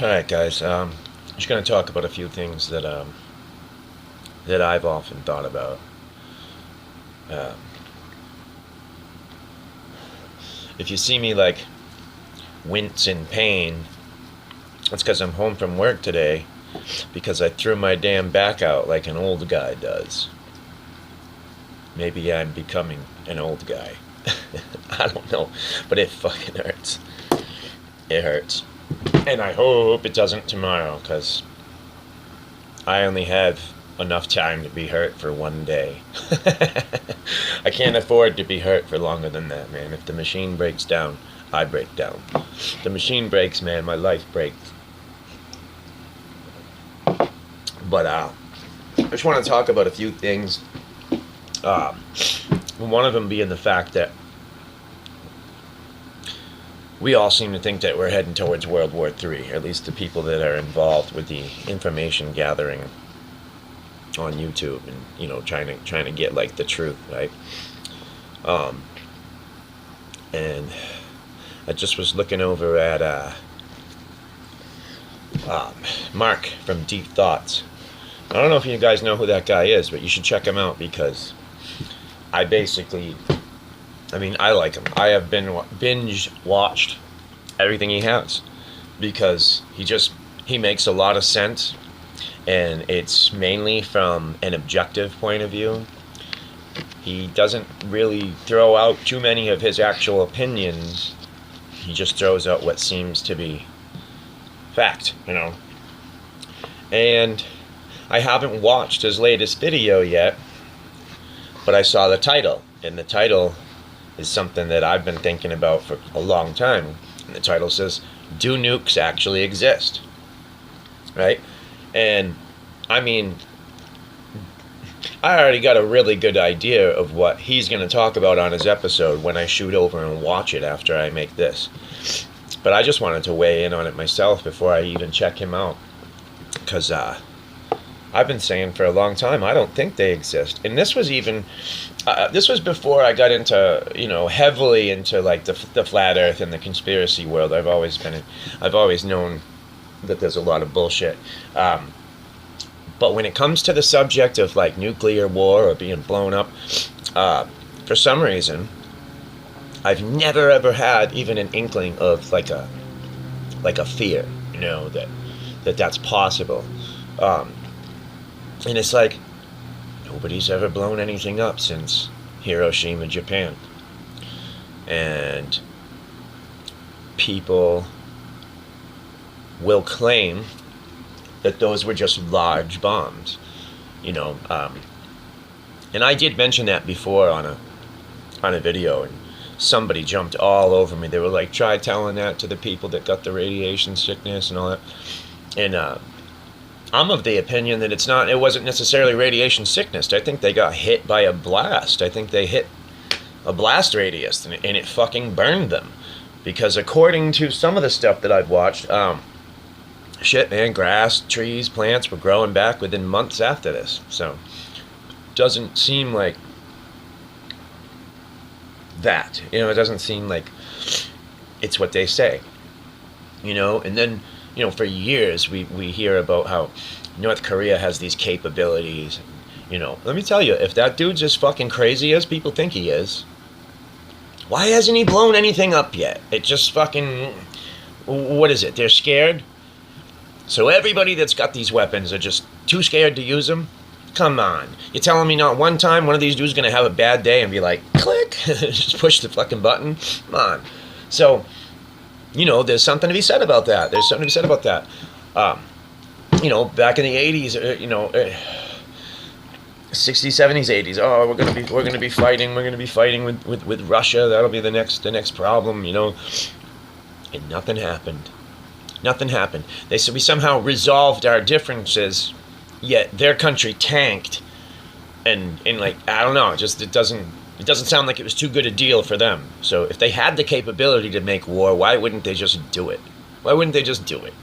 Alright guys, just gonna talk about a few things that I've often thought about. Um, if you see me like wince in pain, that's because I'm home from work today because I threw my damn back out like an old guy does. Maybe I'm becoming an old guy. I don't know, but it fucking hurts. It hurts. And I hope it doesn't tomorrow, because I only have enough time to be hurt for one day. I can't afford to be hurt for longer than that, man. If the machine breaks down, I break down. If the machine breaks, man, my life breaks. But I just want to talk about a few things. One of them being the fact that we all seem to think that we're heading towards World War III, at least the people that are involved with the information gathering on YouTube and, you know, trying to get like the truth, right? And I just was looking over at Mark from Deep Thoughts. I don't know if you guys know who that guy is, but you should check him out, because I like him. I have binge watched everything he has, because he makes a lot of sense, and it's mainly from an objective point of view. He doesn't really throw out too many of his actual opinions. He just throws out what seems to be fact, you know. And I haven't watched his latest video yet, but I saw the title, and the title is something that I've been thinking about for a long time. And the title says, "Do nukes actually exist?" Right? And I mean, I already got a really good idea of what he's going to talk about on his episode when I shoot over and watch it after I make this. But I just wanted to weigh in on it myself before I even check him out, because I've been saying for a long time I don't think they exist. And this was even this was before I got into, you know, heavily into like the flat earth and the conspiracy world. I've always known that there's a lot of bullshit. But when it comes to the subject of like nuclear war or being blown up, for some reason, I've never ever had even an inkling of like a fear, you know, that's possible. And it's like, nobody's ever blown anything up since Hiroshima, Japan. And people will claim that those were just large bombs, you know. And I did mention that before on a video, and somebody jumped all over me. They were like, try telling that to the people that got the radiation sickness and all that. And I'm of the opinion that it wasn't necessarily radiation sickness. I think they got hit by a blast. I think they hit a blast radius, and it fucking burned them. Because according to some of the stuff that I've watched, shit, man, grass, trees, plants were growing back within months after this. So, doesn't seem like that. You know, it doesn't seem like it's what they say. You know, and then, you know, for years we hear about how North Korea has these capabilities. You know, let me tell you, if that dude's as fucking crazy as people think he is, why hasn't he blown anything up yet? It just fucking, what is it? They're scared? So everybody that's got these weapons are just too scared to use them? Come on. You're telling me not one time one of these dudes is going to have a bad day and be like, click, just push the fucking button? Come on. So, you know, there's something to be said about that. You know, back in the 80s, you know, 60s, 70s, 80s. Oh, we're gonna be fighting with Russia. That'll be the next problem, you know. And nothing happened. Nothing happened. They said we somehow resolved our differences, yet their country tanked, and like, I don't know, it doesn't sound like it was too good a deal for them. So if they had the capability to make war, why wouldn't they just do it? Why wouldn't they just do it?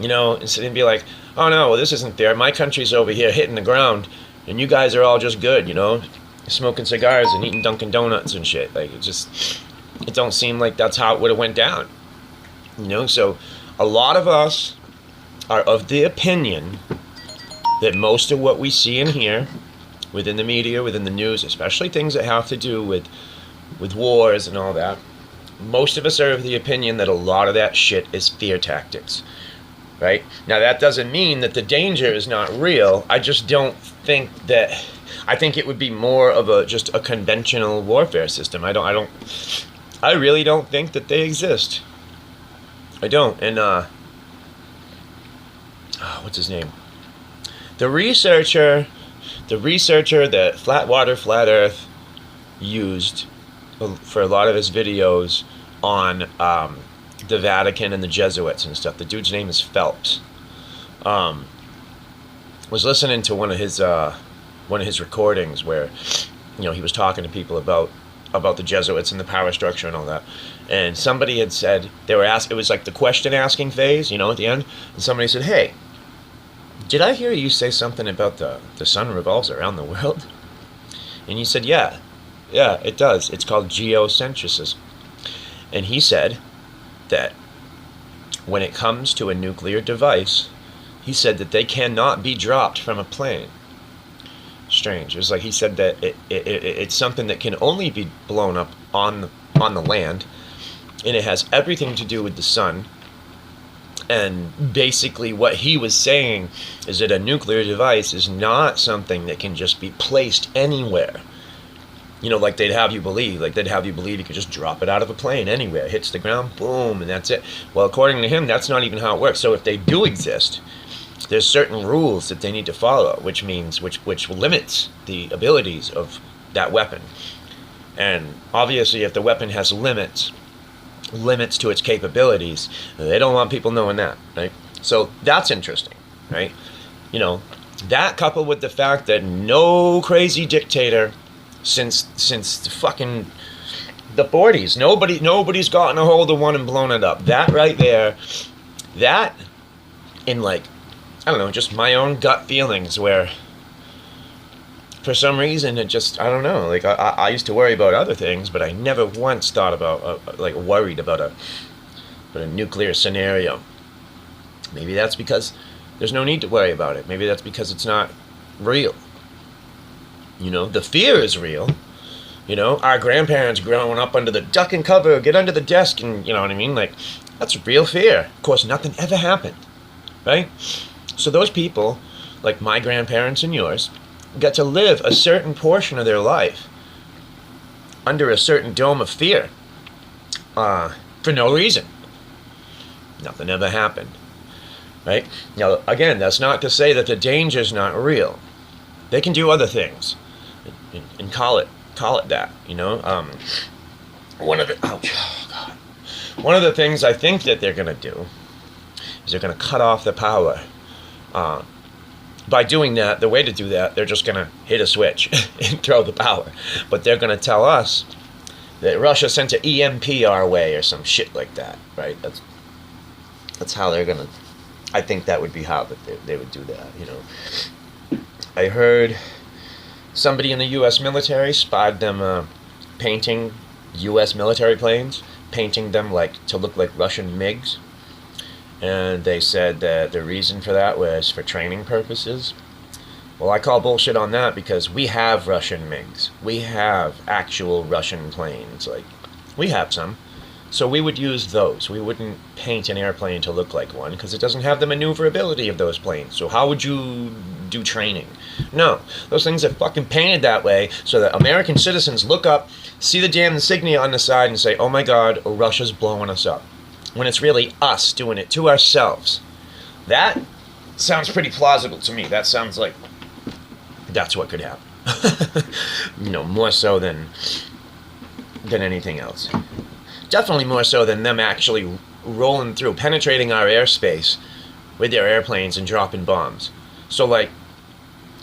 You know, instead of be like, oh no, well, this isn't fair. My country's over here hitting the ground, and you guys are all just good, you know, smoking cigars and eating Dunkin' Donuts and shit. Like, it don't seem like that's how it would have went down. So a lot of us are of the opinion that most of what we see and hear within the media, within the news, especially things that have to do with wars and all that, most of us are of the opinion that a lot of that shit is fear tactics, right? Now, that doesn't mean that the danger is not real. I just don't think that... I think it would be more of just a conventional warfare system. I really don't think that they exist. I don't. And, what's his name? The researcher that Flat Earth used for a lot of his videos on the Vatican and the Jesuits and stuff. The dude's name is Phelps. Was listening to one of his recordings where, he was talking to people about the Jesuits and the power structure and all that. And somebody had said, it was like the question asking phase, at the end. And somebody said, "Hey, did I hear you say something about the sun revolves around the world?" And he said, yeah, it does. It's called geocentrism. And he said that when it comes to a nuclear device, he said that they cannot be dropped from a plane. Strange. It was like he said that it's something that can only be blown up on the land, and it has everything to do with the sun. And basically what he was saying is that a nuclear device is not something that can just be placed anywhere. Like they'd have you believe. Like they'd have you believe you could just drop it out of a plane anywhere. It hits the ground, boom, and that's it. Well, according to him, that's not even how it works. So if they do exist, there's certain rules that they need to follow, which limits the abilities of that weapon. And obviously if the weapon has limits to its capabilities, they don't want people knowing that, right? So that's interesting, right? That coupled with the fact that no crazy dictator since fucking the 40s, nobody's gotten a hold of one and blown it up. That right there, that in just my own gut feelings, where for some reason it just, I don't know, I used to worry about other things, but I never once thought about worried about a nuclear scenario. Maybe that's because there's no need to worry about it. Maybe that's because it's not real. The fear is real. Our grandparents growing up under the duck and cover, get under the desk, and you know what I mean? That's real fear. Of course, nothing ever happened, right? So those people, like my grandparents and yours, got to live a certain portion of their life under a certain dome of fear for no reason. Nothing ever happened, right? Now, again, that's not to say that the danger's not real. They can do other things and call it that, One of the things I think that they're going to do is they're going to cut off the power. By doing that, the way to do that, they're just going to hit a switch and throw the power. But they're going to tell us that Russia sent an EMP our way or some shit like that, right? That's how they're going to... I think that would be how they would do that, I heard somebody in the U.S. military spied them painting U.S. military planes, painting them to look like Russian MiGs. And they said that the reason for that was for training purposes. Well, I call bullshit on that, because we have Russian MiGs. We have actual Russian planes. We have some. So we would use those. We wouldn't paint an airplane to look like one, because it doesn't have the maneuverability of those planes. So how would you do training? No. Those things are fucking painted that way so that American citizens look up, see the damn insignia on the side, and say, "Oh my God, Russia's blowing us up." When it's really us doing it to ourselves. That sounds pretty plausible to me. That sounds like that's what could happen. More so than anything else. Definitely more so than them actually rolling through, penetrating our airspace with their airplanes and dropping bombs. So,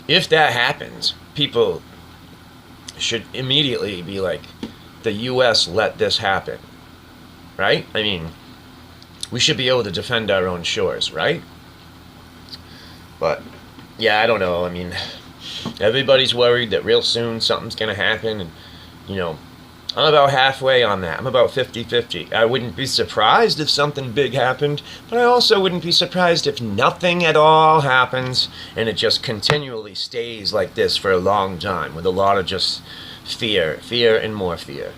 if that happens, people should immediately be like, the U.S. let this happen. Right? I mean... we should be able to defend our own shores, right? But, yeah, I don't know. I mean, everybody's worried that real soon something's going to happen. And, I'm about halfway on that. I'm about 50-50. I wouldn't be surprised if something big happened, but I also wouldn't be surprised if nothing at all happens and it just continually stays like this for a long time with a lot of just fear and more fear.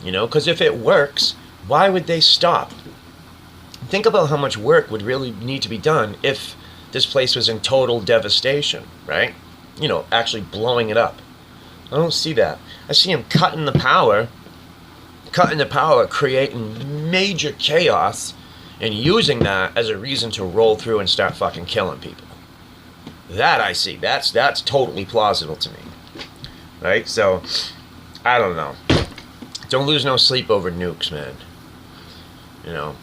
You know, because if it works, why would they stop? Think about how much work would really need to be done if this place was in total devastation, right? You know, actually blowing it up. I don't see that. I see him cutting the power, creating major chaos, and using that as a reason to roll through and start fucking killing people. That I see. That's totally plausible to me. Right? So, I don't know. Don't lose no sleep over nukes, man. You know,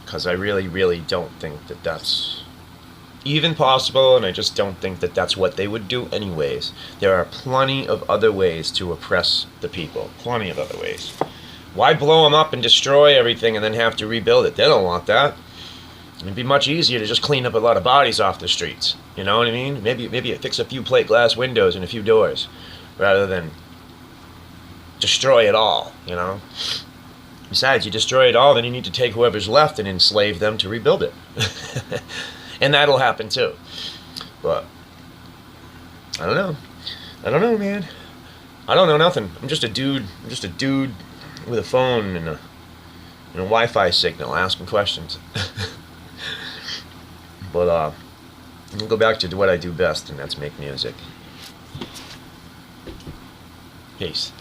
because I really, really don't think that that's even possible, and I just don't think that that's what they would do anyways. There are plenty of other ways to oppress the people. Plenty of other ways. Why blow them up and destroy everything and then have to rebuild it? They don't want that. It'd be much easier to just clean up a lot of bodies off the streets. You know what I mean? Maybe fix a few plate glass windows and a few doors, rather than destroy it all, you know? Besides, you destroy it all, then you need to take whoever's left and enslave them to rebuild it. And that'll happen too. But I don't know. I don't know, man. I don't know nothing. I'm just a dude with a phone and a Wi-Fi signal asking questions. But I'm gonna go back to what I do best, and that's make music. Peace.